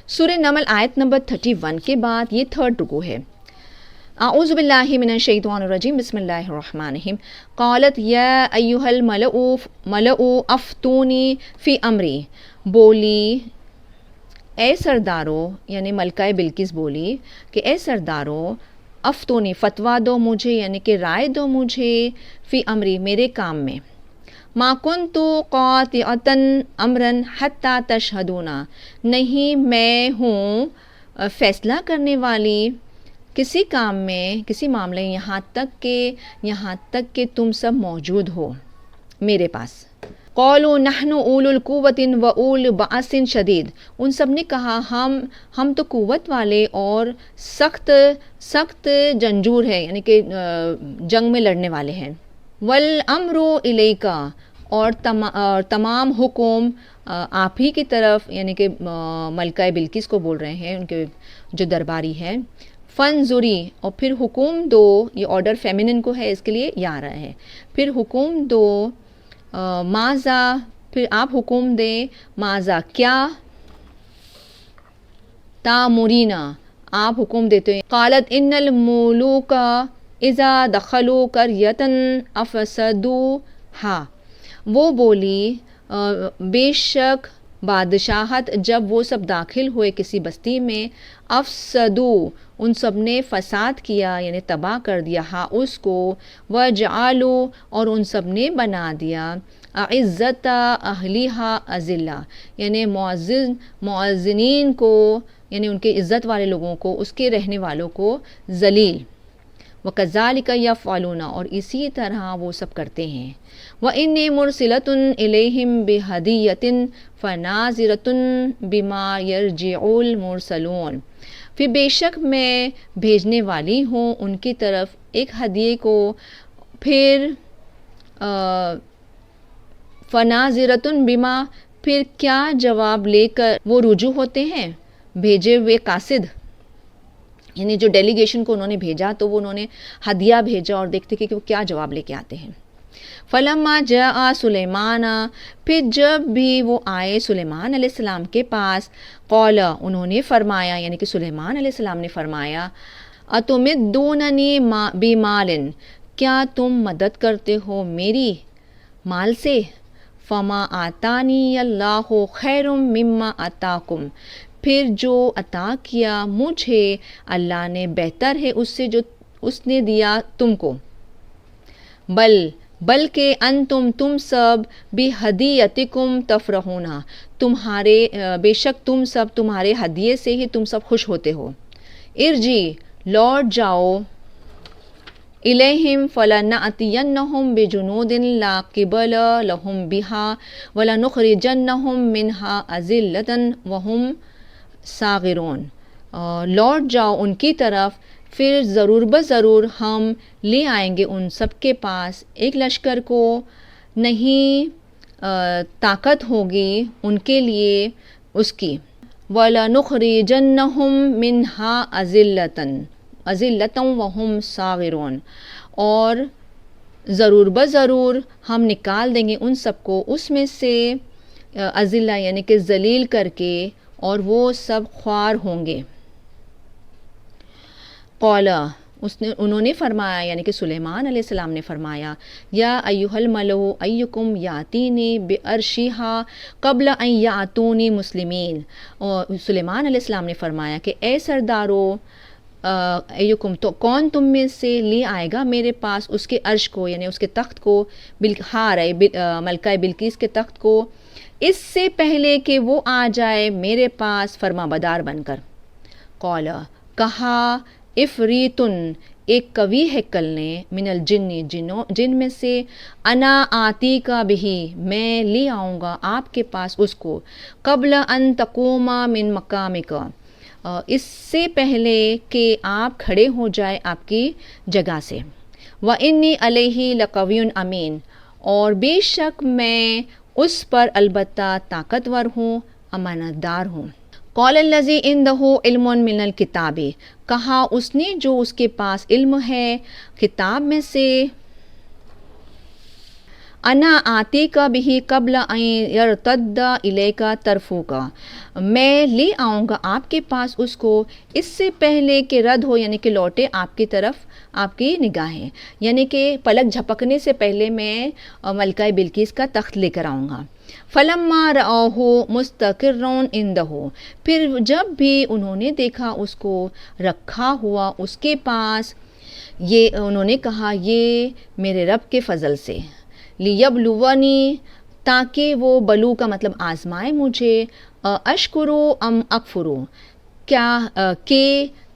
سورہ نمل آیت نمبر 31 کے بعد یہ تھرڈ رکوع ہے۔ اعوذ باللہ من الشیطان الرجیم، بسم اللہ الرحمن الرحیم۔ قالت یا ایھا الملأ افتونی فی امری، بولی اے سردارو، یعنی ملکہ بلقیس بولی کہ اے سردارو، افتونی فتویٰ دو مجھے، یعنی کہ رائے دو مجھے، فی امری میرے کام میں، ما کنت قاطعۃ امرا حتی تشہدون، نہیں میں ہوں فیصلہ کرنے والی کسی کام میں، کسی معاملے یہاں تک کہ تم سب موجود ہو میرے پاس۔ قالوا نحن اولو القوۃ واولو بأس شدید، ان سب نے کہا ہم تو قوت والے اور سخت جنگجو ہیں، یعنی کہ جنگ میں لڑنے والے ہیں۔ والامر الیک، اور تمام حکم آپ ہی کی طرف، یعنی کہ ملکہ بلقیس کو بول رہے ہیں، ان کے جو درباری ہیں۔ فنظری، اور پھر حکم دو، یہ آرڈر فیمنن کو ہے اس کے لیے یہ آ رہا ہے، پھر حکم دو، ماذا، پھر آپ حکم دیں، ماذا کیا، تامرینا آپ حکم دیتے ہیں۔ قالت ان الملوک اذا دخلوا قریۃ افسدوها، وہ بولی بے شک بادشاہت جب وہ سب داخل ہوئے کسی بستی میں، افسدو ان سب نے فساد کیا، یعنی تباہ کر دیا، ہاں اس کو، وجعلوا اور ان سب نے بنا دیا، اعزت اہلیہا اذلہ، یعنی معززین کو، یعنی ان کے عزت والے لوگوں کو، اس کے رہنے والوں کو ذلیل۔ وَكَذَلِكَ يَفْعَلُونَ، اور اسی طرح وہ سب کرتے ہیں۔ وَإِنِّي مُرْسِلَةٌ إِلَيْهِمْ بِهَدِيَّةٍ فَنَاظِرَةٌ بِمَا يَرْجِعُ الْمُرْسَلُونَ، پھر بے شک میں بھیجنے والی ہوں ان کی طرف ایک ہدیے کو، پھر فَنَاظِرَةٌ بِمَا، پھر کیا جواب لے کر وہ رجوع ہوتے ہیں، بھیجے ہوئے قاصد، یعنی جو ڈیلیگیشن کو انہوں نے بھیجا تو وہ انہوں نے ہدیہ بھیجا اور دیکھتے کہ وہ کیا جواب لے کے آتے ہیں۔ فلما جاء سلیمان، پھر جب بھی وہ آئے سلیمان علیہ السلام کے پاس، قال انہوں نے فرمایا، یعنی کہ سلیمان علیہ السلام نے فرمایا، اتمدوننی بمال، کیا تم مدد کرتے ہو میری مال سے، فما آتانی اللہ خیر مما آتاکم، پھر جو عطا کیا مجھے اللہ نے بہتر ہے اس سے جو اس نے دیا تم کو، بلکہ انتم تم سب بہدیتکم تفرحون، تمہارے بے شک تم سب تمہارے ہدیے سے ہی تم سب خوش ہوتے ہو۔ ارجی لوٹ جاؤ، الیہم فلنأتینہم بجنود لا قبل لہم بہا ولنخرجنہم منہا اذلۃ وہم صاغرون، لوٹ جاؤ ان کی طرف، پھر ضرور بضرور ہم لے آئیں گے ان سب کے پاس ایک لشکر کو، نہیں طاقت ہوگی ان کے لیے اس کی، وَلَنُخْرِجَنَّهُم مِّنْهَا أَذِلَّةً وَهُمْ صَاغِرُونَ، اور ضرور بضرور ہم نکال دیں گے ان سب کو اس میں سے، اذلہ یعنی کہ ذلیل کر کے، اور وہ سب خوار ہوں گے۔ قال انہوں نے فرمایا، یعنی کہ سلیمان علیہ السلام نے فرمایا، یا ایھا الملأ ایکم یاتینی بعرشھا قبل ان یاتونی مسلمین، اور سلیمان علیہ السلام نے فرمایا کہ اے سردارو، ایکم تو کون تم میں سے لے آئے گا میرے پاس اس کے عرش کو، یعنی اس کے تخت کو، ملکہ بلقیس کے تخت کو، اس سے پہلے کہ وہ آ جائے میرے پاس فرما بدار بن کر۔ قال کہا، افریتن ایک قوی ہے کل نے، من الجن جن میں سے، انا آتی کا بہی میں لے آؤں گا آپ کے پاس اس کو، قبل ان تقوم من مقامک اس سے پہلے کہ آپ کھڑے ہو جائے آپ کی جگہ سے، وانی علیہ لقوی امین، اور بے شک میں اس پر البتہ طاقتور ہوں، امانت دار ہوں۔ قال الذی عنده علم من الکتاب، کہا اس نے جو اس کے پاس علم ہے کتاب میں سے، انا آتی کا بھی قبل ان یرتد الیکا طرفک، میں لے آؤں گا آپ کے پاس اس کو اس سے پہلے کہ رد ہو، یعنی کہ لوٹے آپ کی طرف آپ کی نگاہیں، یعنی کہ پلک جھپکنے سے پہلے میں ملکہ بلقیس کا تخت لے کر آؤں گا۔ فلما رأوہ مستقرا عندہ، پھر جب بھی انہوں نے دیکھا اس کو رکھا ہوا اس کے پاس، یہ انہوں نے کہا یہ میرے رب کے فضل سے، لیبلونی، تاکہ وہ بلو کا مطلب آزمائے مجھے، اشکرو ام اکفرو،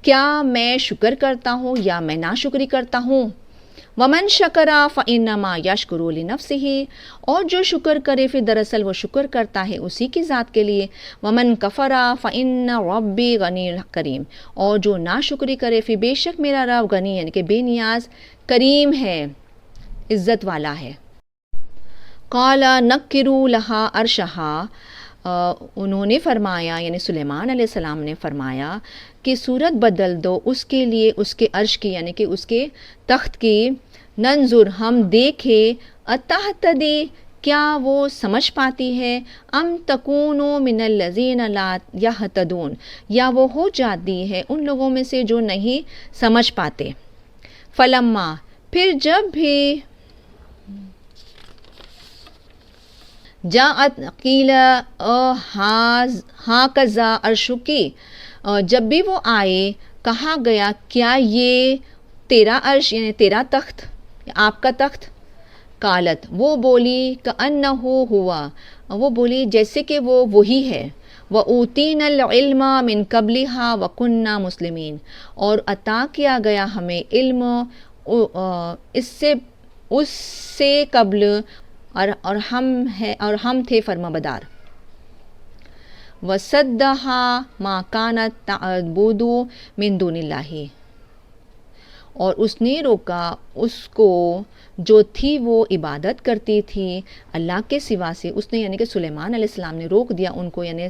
کیا میں شکر کرتا ہوں یا میں ناشکری کرتا ہوں۔ ومن شکرا فإنما یشکر لنفسہ، اور جو شکر کرے پھر دراصل وہ شکر کرتا ہے اسی کی ذات کے لیے۔ ومن کفرا فإن ربی غنی کریم، اور جو ناشکری کرے پھر بے شک میرا رب غنی یعنی کہ بے نیاز، کریم ہے، عزت والا ہے۔ قال نکروا لہا عرشہا، انہوں نے فرمایا یعنی سلیمان علیہ السلام نے فرمایا کہ صورت بدل دو اس کے لیے اس کے عرش کی یعنی کہ اس کے تخت کی، ننظر ہم دیکھے، اتہتدی کیا وہ سمجھ پاتی ہے، ام تکون من الذین لا یہتدون، یا وہ ہو جاتی ہے ان لوگوں میں سے جو نہیں سمجھ پاتے۔ فلما، پھر جب بھی جاءت قیل ہاکذا عرشکی، جب بھی وہ آئے کہا گیا کیا یہ تیرا عرش یعنی تیرا تخت، آپ کا تخت۔ قالت، وہ بولی کأنہ ہوا، وہ بولی جیسے کہ وہ وہی ہے، وَأُوتِينَا الْعِلْمَ مِنْ قَبْلِهَا وَكُنَّا مُسْلِمِينَ، اور عطا کیا گیا ہمیں علم اس سے قبل اور ہم تھے فرما بدار۔ وَصَدَّهَا مَا كَانَتْ تَعْبُدُ مِن دُونِ اللَّهِ، اور اس نے روکا اس کو جو تھی وہ عبادت کرتی تھی اللہ کے سوا سے، اس نے یعنی کہ سلیمان علیہ السلام نے روک دیا ان کو، یعنی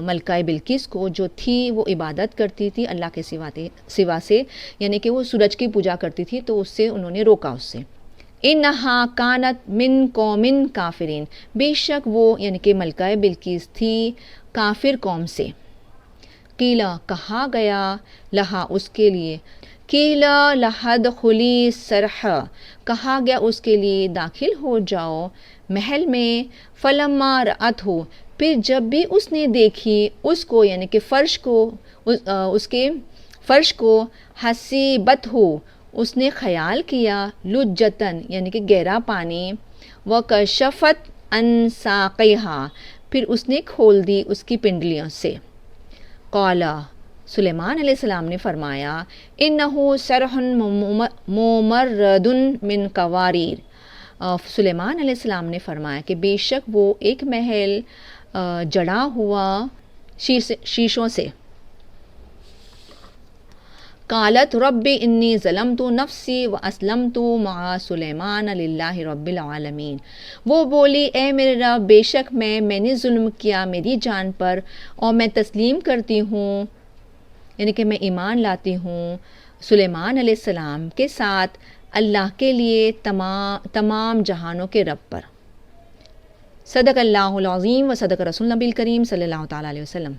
ملکہ بلقیس کو جو تھی وہ عبادت کرتی تھی اللہ کے سوا سے، یعنی کہ وہ سورج کی پوجا کرتی تھی، تو اس سے انہوں نے روکا اس سے۔ انہا کانت من قوم کافرین، بے شک وہ یعنی کہ ملکہ بلقیس تھی کافر قوم سے۔ قیلا، کہا گیا، لہا اس کے لیے، قیلا لہدخلی صرح، کہا گیا اس کے لیے داخل ہو جاؤ محل میں۔ فلما رأتہ، پھر جب بھی اس نے دیکھی اس کو یعنی کہ فرش کو، اس کے فرش کو، حسیبتہ، اس نے خیال کیا، لجتن یعنی کہ گہرا پانی، وکشفت عن ساقیہا، پھر اس نے کھول دی اس کی پنڈلیوں سے۔ قالا، سلیمان علیہ السلام نے فرمایا، انہ صرح ممرد من قواریر، سلیمان علیہ السلام نے فرمایا کہ بے شک وہ ایک محل جڑا ہوا شیشوں سے۔ قالت رب انی ظلمت نفسی واسلمت مع سلیمان للہ رب العالمین، وہ بولی اے میرے رب بے شک میں نے ظلم کیا میری جان پر، اور میں تسلیم کرتی ہوں یعنی کہ میں ایمان لاتی ہوں سلیمان علیہ السلام کے ساتھ اللہ کے لیے تمام جہانوں کے رب پر۔ صدق اللہ العظیم و صدق رسول نبی الکریم صلی اللہ تعالیٰ علیہ وسلم۔